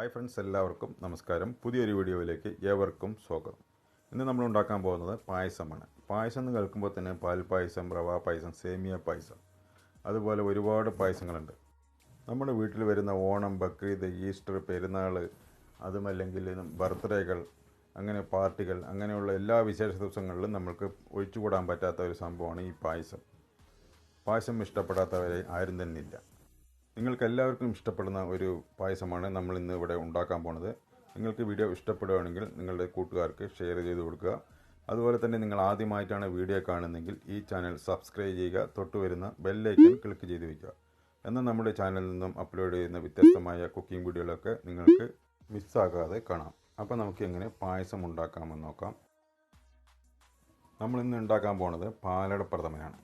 Hi friends, എല്ലാവർക്കും നമസ്കാരം. പുതിയൊരു വീഡിയോയിലേക്ക് ഏവർക്കും സ്വാഗതം. ഇന്ന് നമ്മൾ ഉണ്ടാക്കാൻ പോകുന്നത് പായസമാണ്. പായസം എന്ന് കേൾക്കുമ്പോൾ തന്നെ പാൽ പായസം, റവ പായസം, സേമിയ പായസം, അതുപോലെ ഒരുപാട് പായസങ്ങളുണ്ട്. നമ്മുടെ വീട്ടിൽ വരുന്ന ഓണം, ബക്രീദ്, ഈസ്റ്റർ, പെരുന്നാൾ, അതുമല്ലെങ്കിൽ ബർത്ത്ഡേകൾ, അങ്ങനെ പാർട്ടികൾ, അങ്ങനെയുള്ള എല്ലാ വിശേഷ ദിവസങ്ങളിലും നമ്മൾക്ക് ഒഴിച്ചുകൂടാൻ പറ്റാത്ത ഒരു സംഭവമാണ് ഈ പായസം. പായസം ഇഷ്ടപ്പെടാത്തവരെ ആരും തന്നെ ഇല്ല. നിങ്ങൾക്ക് എല്ലാവർക്കും ഇഷ്ടപ്പെടുന്ന ഒരു പായസമാണ് നമ്മൾ ഇന്ന് ഇവിടെ ഉണ്ടാക്കാൻ പോണത്. നിങ്ങൾക്ക് വീഡിയോ ഇഷ്ടപ്പെടുകയാണെങ്കിൽ നിങ്ങളുടെ കൂട്ടുകാർക്ക് ഷെയർ ചെയ്ത് കൊടുക്കുക. അതുപോലെ തന്നെ നിങ്ങൾ ആദ്യമായിട്ടാണ് വീഡിയോ കാണുന്നതെങ്കിൽ ഈ ചാനൽ സബ്സ്ക്രൈബ് ചെയ്യുക. തൊട്ട് വരുന്ന ബെല്ലൈക്കൺ ക്ലിക്ക് ചെയ്ത് വയ്ക്കുക. എന്നാൽ നമ്മുടെ ചാനലിൽ നിന്നും അപ്ലോഡ് ചെയ്യുന്ന വ്യത്യസ്തമായ കുക്കിംഗ് വീഡിയോകളൊക്കെ നിങ്ങൾക്ക് മിസ്സാകാതെ കാണാം. അപ്പോൾ നമുക്ക് എങ്ങനെ പായസം ഉണ്ടാക്കാമെന്ന് നോക്കാം. നമ്മളിന്ന് ഉണ്ടാക്കാൻ പോണത് പാലട പ്രഥമനാണ്.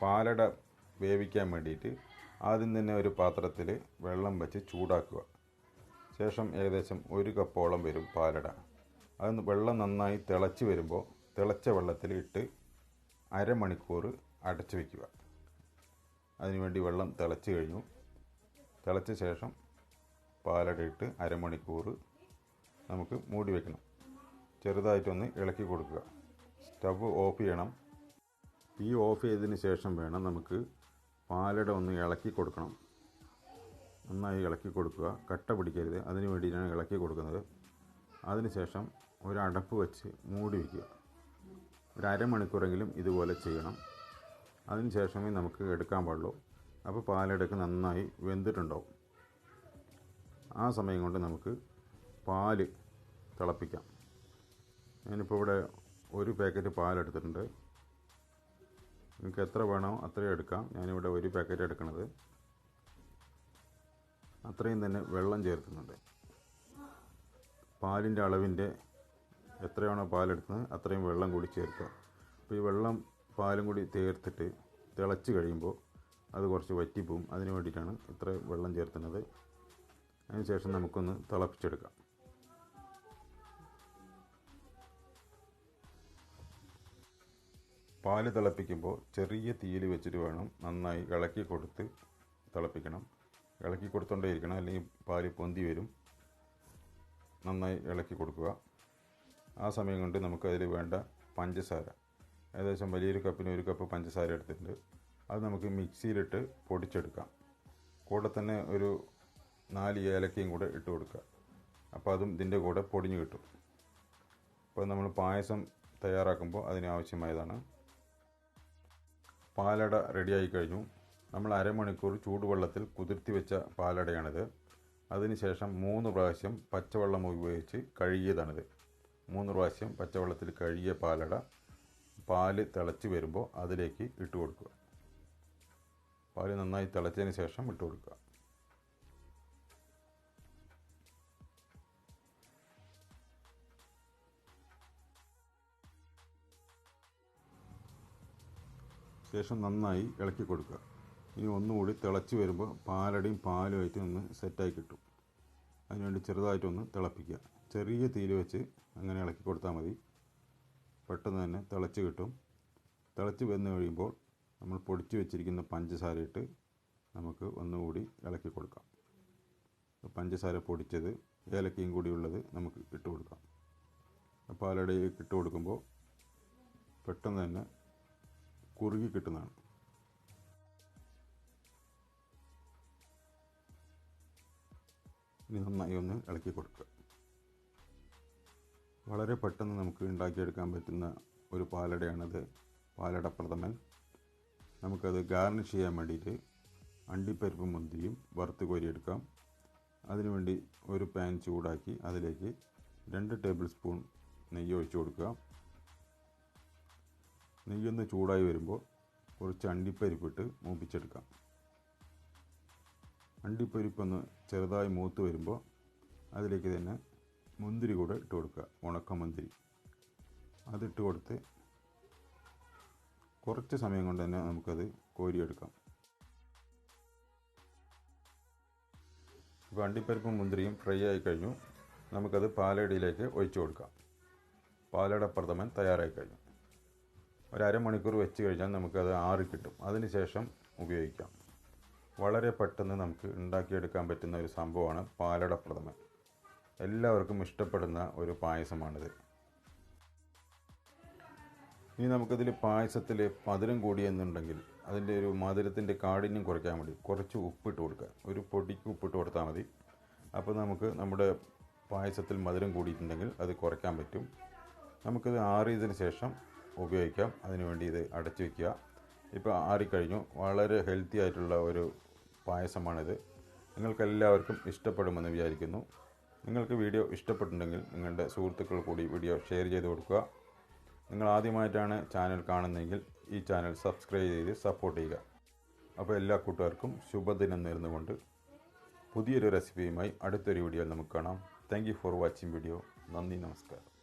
പാലട വേവിക്കാൻ വേണ്ടിയിട്ട് ആദ്യം തന്നെ ഒരു പാത്രത്തിൽ വെള്ളം വെച്ച് ചൂടാക്കുക. ശേഷം ഏകദേശം 1 കപ്പോളം വരും പാലട. അത് വെള്ളം നന്നായി തിളച്ച് വരുമ്പോൾ തിളച്ച വെള്ളത്തിൽ ഇട്ട് അരമണിക്കൂർ അടച്ചു വയ്ക്കുക. അതിനുവേണ്ടി വെള്ളം തിളച്ച് കഴിഞ്ഞു. തിളച്ച ശേഷം പാലട ഇട്ട് അരമണിക്കൂർ നമുക്ക് മൂടി വയ്ക്കണം. ചെറുതായിട്ടൊന്ന് ഇളക്കി കൊടുക്കുക. സ്റ്റവ് ഓഫ് ചെയ്യണം. തീ ഓഫ് ചെയ്തതിന് ശേഷം വേണം നമുക്ക് പാലട ഒന്ന് ഇളക്കി കൊടുക്കണം. നന്നായി ഇളക്കി കൊടുക്കുക. കട്ട പിടിക്കരുത്, അതിന് വേണ്ടിയിട്ടാണ് ഇളക്കി കൊടുക്കുന്നത്. അതിനുശേഷം ഒരു അടപ്പ് വെച്ച് മൂടി വയ്ക്കുക. ഒരു അരമണിക്കൂറെങ്കിലും ഇതുപോലെ ചെയ്യണം. അതിന് ശേഷമേ നമുക്ക് എടുക്കാൻ പാടുള്ളൂ. അപ്പോൾ പാലടക്ക് നന്നായി വെന്തിട്ടുണ്ടാവും. ആ സമയം കൊണ്ട് നമുക്ക് പാല് തിളപ്പിക്കാം. ഞാനിപ്പോൾ ഇവിടെ 1 പാക്കറ്റ് പാലെടുത്തിട്ടുണ്ട്. നിങ്ങൾക്ക് എത്ര വേണോ അത്രയും എടുക്കാം. ഞാനിവിടെ 1 പാക്കറ്റ് എടുക്കുന്നത്. അത്രയും തന്നെ വെള്ളം ചേർക്കുന്നുണ്ട്. പാലിൻ്റെ അളവിൻ്റെ എത്രയാണോ പാലെടുക്കുന്നത് അത്രയും വെള്ളം കൂടി ചേർക്കുക. അപ്പോൾ ഈ വെള്ളം പാലും കൂടി ചേർത്തിട്ട് തിളച്ച് കഴിയുമ്പോൾ അത് കുറച്ച് വറ്റിപ്പോവും. അതിന് വേണ്ടിയിട്ടാണ് ഇത്ര വെള്ളം ചേർക്കുന്നത്. അതിനുശേഷം നമുക്കൊന്ന് തിളപ്പിച്ചെടുക്കാം. പാല് തിളപ്പിക്കുമ്പോൾ ചെറിയ തീയിൽ വെച്ചിട്ട് വേണം നന്നായി ഇളക്കി കൊടുത്ത് തിളപ്പിക്കണം. ഇളക്കി കൊടുത്തോണ്ടേ ഇരിക്കണം, അല്ലെങ്കിൽ പാല് പൊന്തി വരും. നന്നായി ഇളക്കി കൊടുക്കുക. ആ സമയം കൊണ്ട് നമുക്കതിൽ വേണ്ട പഞ്ചസാര, ഏകദേശം വലിയൊരു കപ്പിന് 1 കപ്പ് പഞ്ചസാര എടുത്തിട്ടുണ്ട്. അത് നമുക്ക് മിക്സിയിലിട്ട് പൊടിച്ചെടുക്കാം. കൂടെ തന്നെ ഒരു 4 ഏലക്കയും കൂടെ ഇട്ട് കൊടുക്കുക. അപ്പോൾ അതും ഇതിൻ്റെ കൂടെ പൊടിഞ്ഞു കിട്ടും. അപ്പോൾ നമ്മൾ പായസം തയ്യാറാക്കുമ്പോൾ അതിനാവശ്യമായതാണ്. പാലട റെഡിയായി കഴിഞ്ഞു. നമ്മൾ അരമണിക്കൂർ ചൂടുവെള്ളത്തിൽ കുതിർത്തി വെച്ച പാലടയാണിത്. അതിനുശേഷം 3 പ്രാവശ്യം പച്ചവെള്ളം ഉപയോഗിച്ച് കഴുകിയതാണിത്. 3 പ്രാവശ്യം പച്ചവെള്ളത്തിൽ കഴുകിയ പാലട പാല് തിളച്ച് വരുമ്പോൾ അതിലേക്ക് ഇട്ട് കൊടുക്കുക. പാല് നന്നായി തിളച്ചതിന് ശേഷം ഇട്ട് കൊടുക്കുക. ശേഷം നന്നായി ഇളക്കി കൊടുക്കുക. ഇനി ഒന്നുകൂടി തിളച്ച് വരുമ്പോൾ പാലടയും പാലുമായിട്ട് ഒന്ന് സെറ്റായി കിട്ടും. അതിനുവേണ്ടി ചെറുതായിട്ടൊന്ന് തിളപ്പിക്കുക. ചെറിയ തീയിൽ വെച്ച് അങ്ങനെ ഇളക്കി കൊടുത്താൽ മതി. പെട്ടെന്ന് തന്നെ തിളച്ച് കിട്ടും. തിളച്ച് വന്ന് കഴിയുമ്പോൾ നമ്മൾ പൊടിച്ച് വെച്ചിരിക്കുന്ന പഞ്ചസാര ഇട്ട് നമുക്ക് ഒന്നുകൂടി ഇളക്കി കൊടുക്കാം. പഞ്ചസാര പൊടിച്ചത്, ഏലക്കയും കൂടിയുള്ളത് നമുക്ക് ഇട്ട് കൊടുക്കാം. പാലടയിലേക്ക് ഇട്ട് കൊടുക്കുമ്പോൾ പെട്ടെന്ന് തന്നെ കുറുകി കിട്ടുന്നതാണ്. ഇനി നന്നായി ഒന്ന് ഇളക്കി കൊടുക്കുക. വളരെ പെട്ടെന്ന് നമുക്ക് ഉണ്ടാക്കിയെടുക്കാൻ പറ്റുന്ന ഒരു പാലടയാണത്, പാലട പ്രഥമൻ. നമുക്കത് ഗാർണിഷ് ചെയ്യാൻ വേണ്ടിയിട്ട് അണ്ടിപ്പരിപ്പും മുന്തിരിയും വറുത്ത് കോരിയെടുക്കാം. അതിനുവേണ്ടി ഒരു പാൻ ചൂടാക്കി അതിലേക്ക് 2 ടേബിൾ സ്പൂൺ നെയ്യ് ഒഴിച്ചു കൊടുക്കുക. നെയ്യൊന്ന് ചൂടായി വരുമ്പോൾ കുറച്ച് അണ്ടിപ്പരിപ്പിട്ട് മൂപ്പിച്ചെടുക്കാം. അണ്ടിപ്പരിപ്പൊന്ന് ചെറുതായി മൂത്ത് വരുമ്പോൾ അതിലേക്ക് തന്നെ മുന്തിരി കൂടെ ഇട്ട് കൊടുക്കുക. ഉണക്കമുന്തിരി അതിട്ട് കൊടുത്ത് കുറച്ച് സമയം കൊണ്ട് തന്നെ നമുക്കത് കോരിയെടുക്കാം. ഇപ്പോൾ അണ്ടിപ്പരിപ്പും മുന്തിരിയും ഫ്രൈ ആയി കഴിഞ്ഞു. നമുക്കത് പാലടയിലേക്ക് ഒഴിച്ചു കൊടുക്കാം. പാലട പ്രഥമൻ തയ്യാറായി കഴിഞ്ഞു. ഒരു അരമണിക്കൂർ വെച്ച് കഴിഞ്ഞാൽ നമുക്കത് ആറി കിട്ടും. അതിന് ശേഷം ഉപയോഗിക്കാം. വളരെ പെട്ടെന്ന് നമുക്ക് ഉണ്ടാക്കിയെടുക്കാൻ പറ്റുന്ന ഒരു സംഭവമാണ് പാലട പ്രഥമൻ. എല്ലാവർക്കും ഇഷ്ടപ്പെടുന്ന ഒരു പായസമാണിത്. ഇനി നമുക്കിതിൽ പായസത്തിൽ മധുരം കൂടിയെന്നുണ്ടെങ്കിൽ അതിൻ്റെ ഒരു മധുരത്തിൻ്റെ കാഠിന്യം കുറയ്ക്കാൻ വേണ്ടി കുറച്ച് ഉപ്പിട്ട് കൊടുക്കുക. ഒരു പൊടിക്ക് ഉപ്പിട്ട് കൊടുത്താൽ മതി. അപ്പോൾ നമുക്ക് നമ്മുടെ പായസത്തിൽ മധുരം കൂടിയിട്ടുണ്ടെങ്കിൽ അത് കുറയ്ക്കാൻ പറ്റും. നമുക്കിത് ആറിയതിന് ശേഷം ഉപയോഗിക്കാം. അതിനുവേണ്ടി ഇത് അടച്ചു വയ്ക്കുക. ഇപ്പോൾ ആറിക്കഴിഞ്ഞു. വളരെ ഹെൽത്തി ആയിട്ടുള്ള ഒരു പായസമാണിത്. നിങ്ങൾക്കെല്ലാവർക്കും ഇഷ്ടപ്പെടുമെന്ന് വിചാരിക്കുന്നു. നിങ്ങൾക്ക് വീഡിയോ ഇഷ്ടപ്പെട്ടിട്ടുണ്ടെങ്കിൽ നിങ്ങളുടെ സുഹൃത്തുക്കൾ കൂടി വീഡിയോ ഷെയർ ചെയ്ത് കൊടുക്കുക. നിങ്ങൾ ആദ്യമായിട്ടാണ് ചാനൽ കാണുന്നതെങ്കിൽ ഈ ചാനൽ സബ്സ്ക്രൈബ് ചെയ്ത് സപ്പോർട്ട് ചെയ്യുക. അപ്പോൾ എല്ലാ കൂട്ടുകാർക്കും ശുഭദിനം നേർന്നുകൊണ്ട് പുതിയൊരു റെസിപ്പിയുമായി അടുത്തൊരു വീഡിയോയിൽ നമുക്ക് കാണാം. Thank you for watching video. നന്ദി, നമസ്കാരം.